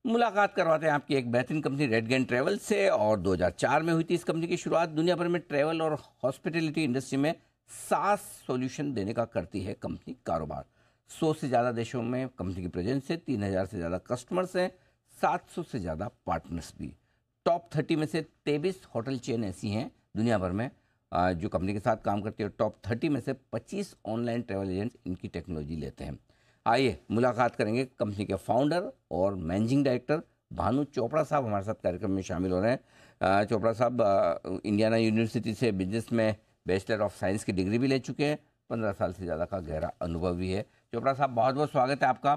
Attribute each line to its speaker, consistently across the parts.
Speaker 1: मुलाकात करवाते हैं आपकी एक बेहतरीन कंपनी रेडगेन ट्रैवल से। और 2004 में हुई थी इस कंपनी की शुरुआत। दुनिया भर में ट्रैवल और हॉस्पिटैलिटी इंडस्ट्री में सास सॉल्यूशन देने का करती है कंपनी कारोबार। 100 से ज़्यादा देशों में कंपनी की प्रेजेंस है, 3000 से ज़्यादा कस्टमर्स हैं, 700 से ज़्यादा पार्टनर्स भी। टॉप 30 में से 23 होटल चेन ऐसी हैं दुनिया भर में जो कंपनी के साथ काम करती है। टॉप 30 में से 25 ऑनलाइन ट्रैवल एजेंट्स इनकी टेक्नोलॉजी लेते हैं। आइए मुलाकात करेंगे कंपनी के फाउंडर और मैनेजिंग डायरेक्टर भानु चोपड़ा साहब हमारे साथ कार्यक्रम में शामिल हो रहे हैं। चोपड़ा साहब इंडियाना यूनिवर्सिटी से बिजनेस में बैचलर ऑफ साइंस की डिग्री भी ले चुके हैं, 15 साल से ज़्यादा का गहरा अनुभव भी है। चोपड़ा साहब बहुत बहुत स्वागत है आपका।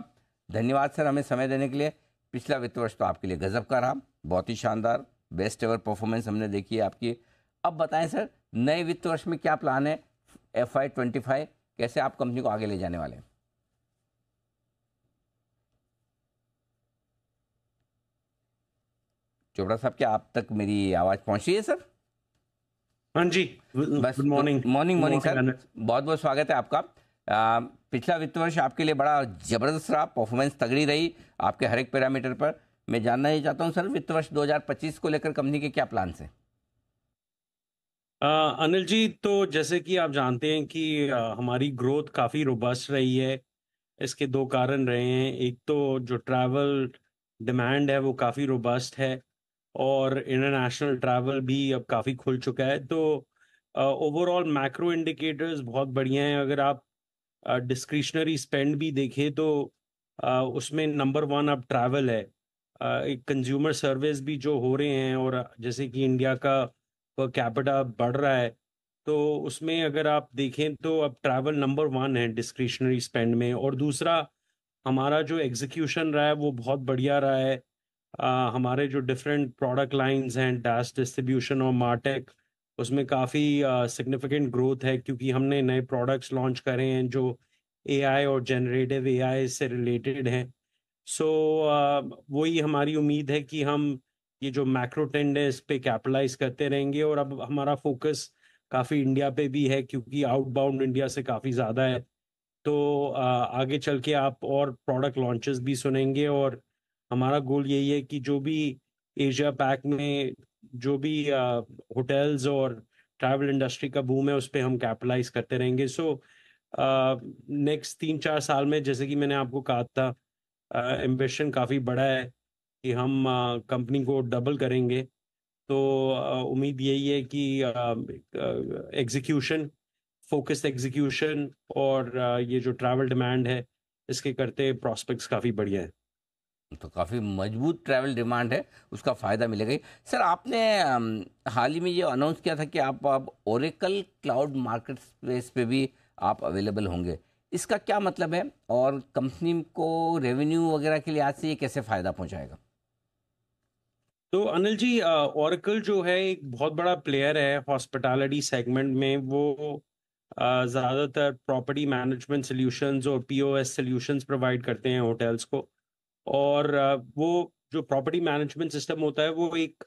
Speaker 1: धन्यवाद सर हमें समय देने के लिए। पिछला वित्त वर्ष तो आपके लिए गजब का रहा, बहुत ही शानदार, बेस्ट एवर परफॉर्मेंस हमने देखी है आपकी। अब बताएं सर, नए वित्त वर्ष में क्या प्लान है? FY25 कैसे आप कंपनी को आगे ले जाने वाले हैं? चोपड़ा साहब, क्या आप तक मेरी आवाज़ पहुंच रही है सर?
Speaker 2: हाँ जी,
Speaker 1: बस
Speaker 2: गुड मॉर्निंग।
Speaker 1: मॉर्निंग सर, बहुत बहुत स्वागत है आपका। पिछला वित्त वर्ष आपके लिए बड़ा जबरदस्त रहा, परफॉर्मेंस तगड़ी रही आपके हर एक पैरामीटर पर। मैं जानना ही चाहता हूं सर, वित्त वर्ष 2025 को लेकर कंपनी के क्या प्लान हैं?
Speaker 2: अनिल जी, तो जैसे कि आप जानते हैं कि हमारी ग्रोथ काफ़ी रोबस्ट रही है। इसके दो कारण रहे हैं। एक तो जो ट्रैवल डिमांड है वो काफ़ी रोबस्ट है, और इंटरनेशनल ट्रैवल भी अब काफ़ी खुल चुका है। तो ओवरऑल मैक्रो इंडिकेटर्स बहुत बढ़िया हैं। अगर आप डिस्क्रिशनरी स्पेंड भी देखें तो उसमें नंबर वन अब ट्रैवल है। एक कंज्यूमर सर्विस भी जो हो रहे हैं, और जैसे कि इंडिया का पर कैपिटा बढ़ रहा है, तो उसमें अगर आप देखें तो अब ट्रैवल नंबर वन है डिस्क्रिशनरी स्पेंड में। और दूसरा, हमारा जो एग्जीक्यूशन रहा है वो बहुत बढ़िया रहा है। हमारे जो डिफरेंट प्रोडक्ट लाइंस हैं, डैश डिस्ट्रीब्यूशन और मार्टेक, उसमें काफ़ी सिग्निफिकेंट ग्रोथ है, क्योंकि हमने नए प्रोडक्ट्स लॉन्च करे हैं जो एआई और जनरेटिव एआई से रिलेटेड हैं। सो वही हमारी उम्मीद है कि हम ये जो मैक्रो ट्रेंड है इस पे कैपिटलाइज करते रहेंगे। और अब हमारा फोकस काफ़ी इंडिया पे भी है, क्योंकि आउटबाउंड इंडिया से काफ़ी ज़्यादा है। तो आगे चल के आप और प्रोडक्ट लॉन्चेस भी सुनेंगे, और हमारा गोल यही है कि जो भी एशिया पैक में जो भी होटल्स और ट्रैवल इंडस्ट्री का बूम है उस पे हम कैपिटलाइज करते रहेंगे। सो नेक्स्ट 3-4 साल में, जैसे कि मैंने आपको कहा था, एम्बिशन काफ़ी बड़ा है कि हम कंपनी को डबल करेंगे। तो उम्मीद यही है कि एग्जीक्यूशन, फोकस्ड एग्जीक्यूशन, और ये जो ट्रैवल डिमांड है इसके करते प्रोस्पेक्ट्स काफ़ी बढ़िया है।
Speaker 1: तो काफ़ी मजबूत ट्रैवल डिमांड है, उसका फ़ायदा मिलेगा ही। सर आपने हाल ही में ये अनाउंस किया था कि आप अब ओरेकल क्लाउड मार्केट प्लेस पे भी आप अवेलेबल होंगे। इसका क्या मतलब है, और कंपनी को रेवेन्यू वगैरह के लिहाज से ये कैसे फ़ायदा पहुंचाएगा?
Speaker 2: तो अनिल जी, ओरेकल जो है एक बहुत बड़ा प्लेयर है हॉस्पिटैलिटी सेगमेंट में। वो ज़्यादातर प्रॉपर्टी मैनेजमेंट सॉल्यूशंस और पीओएस सॉल्यूशंस प्रोवाइड करते हैं होटल्स को। और वो जो प्रॉपर्टी मैनेजमेंट सिस्टम होता है वो एक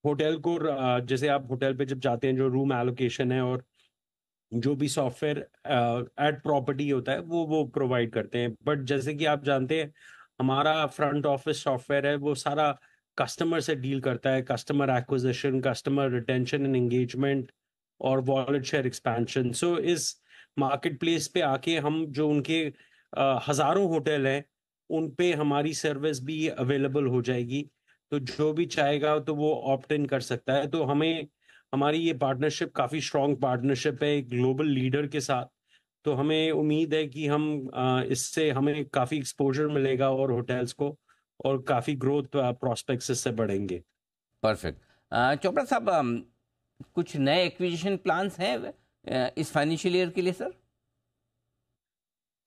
Speaker 2: होटल को, जैसे आप होटल पे जब जाते हैं, जो रूम एलोकेशन है और जो भी सॉफ्टवेयर एट प्रॉपर्टी होता है वो प्रोवाइड करते हैं। बट जैसे कि आप जानते हैं, हमारा फ्रंट ऑफिस सॉफ्टवेयर है वो सारा कस्टमर से डील करता है। Customer acquisition, customer retention and engagement, और वॉलेट शेयर एक्सपेंशन। सो इस मार्केट प्लेस पे आके हम जो उनके हज़ारों होटल हैं उन पे हमारी सर्विस भी अवेलेबल हो जाएगी। तो जो भी चाहेगा तो वो ऑप्ट इन कर सकता है। तो हमें, हमारी ये पार्टनरशिप काफ़ी स्ट्रॉन्ग पार्टनरशिप है एक ग्लोबल लीडर के साथ। तो हमें उम्मीद है कि हम इससे हमें काफ़ी एक्सपोजर मिलेगा और होटल्स को, और काफ़ी ग्रोथ प्रोस्पेक्ट्स इससे बढ़ेंगे।
Speaker 1: परफेक्ट। चोपड़ा साहब, कुछ नए एक्विजिशन प्लान्स हैं इस फाइनेंशियल ईयर के लिए सर?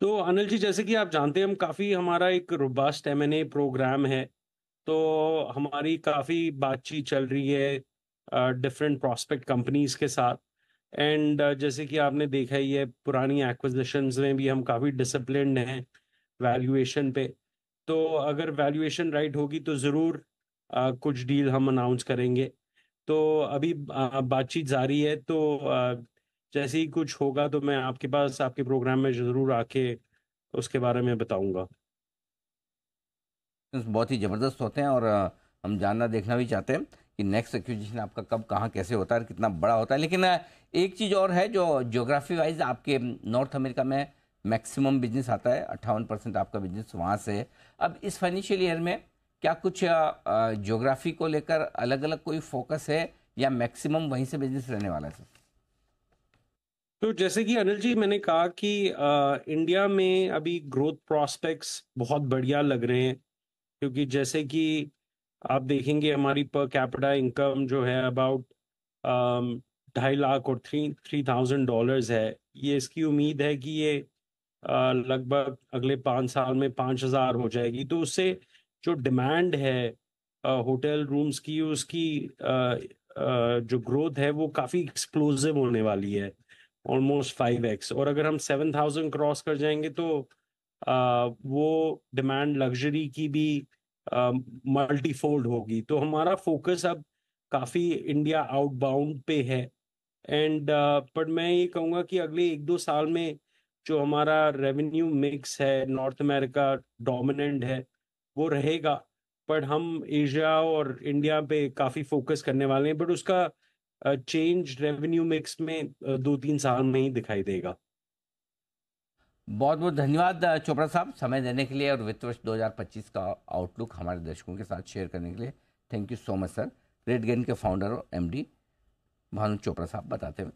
Speaker 2: तो अनिल जी, जैसे कि आप जानते हैं, हम काफ़ी, हमारा एक रोबस्ट एमएनए प्रोग्राम है। तो हमारी काफ़ी बातचीत चल रही है डिफरेंट प्रोस्पेक्ट कंपनीज के साथ। एंड जैसे कि आपने देखा ही है, पुरानी एक्विजिशंस में भी हम काफ़ी डिसिप्लिन्ड हैं वैल्यूएशन पे। तो अगर वैल्यूएशन राइट होगी तो ज़रूर कुछ डील हम अनाउंस करेंगे। तो अभी बातचीत जारी है। तो जैसे ही कुछ होगा तो मैं आपके पास, आपके प्रोग्राम में ज़रूर आके उसके बारे में बताऊंगा।
Speaker 1: बहुत ही ज़बरदस्त होते हैं, और हम जानना देखना भी चाहते हैं कि नेक्स्ट एक्विजिशन आपका कब कहाँ कैसे होता है और कितना बड़ा होता है। लेकिन एक चीज़ और है, जो ज्योग्राफी वाइज आपके नॉर्थ अमेरिका में मैक्सिमम बिजनेस आता है, 58% आपका बिजनेस वहाँ से है। अब इस फाइनेंशियल ईयर में क्या कुछ ज्योग्राफी को लेकर अलग अलग कोई फोकस है, या मैक्सिमम वहीं से बिजनेस रहने वाला है सर?
Speaker 2: तो जैसे कि अनिल जी मैंने कहा कि इंडिया में अभी ग्रोथ प्रॉस्पेक्ट्स बहुत बढ़िया लग रहे हैं, क्योंकि जैसे कि आप देखेंगे हमारी पर कैपिटा इनकम जो है अबाउट 2.5 लाख और $3,000 है। ये इसकी उम्मीद है कि ये लगभग अगले 5 साल में 5,000 हो जाएगी। तो उससे जो डिमांड है होटल रूम्स की, उसकी जो ग्रोथ है वो काफ़ी एक्सप्लोसिव होने वाली है, ऑलमोस्ट 5x। और अगर हम 7,000 क्रॉस कर जाएंगे तो वो डिमांड लग्जरी की भी मल्टीफोल्ड होगी। तो हमारा फोकस अब काफ़ी इंडिया आउटबाउंड पे है। एंड पर मैं ये कहूँगा कि अगले 1-2 साल में जो हमारा रेवेन्यू मिक्स है नॉर्थ अमेरिका डोमिनेंट है वो रहेगा, पर हम एशिया और इंडिया पे काफ़ी फोकस करने वाले हैं। बट उसका चेंज रेवेन्यू मिक्स में 2-3 साल में ही दिखाई देगा।
Speaker 1: बहुत बहुत धन्यवाद चोपड़ा साहब, समय देने के लिए और वित्त वर्ष 2025 का आउटलुक हमारे दर्शकों के साथ शेयर करने के लिए। Thank you so much sir. Red gain के फाउंडर और एमडी भानु चोपड़ा साहब बताते हुए।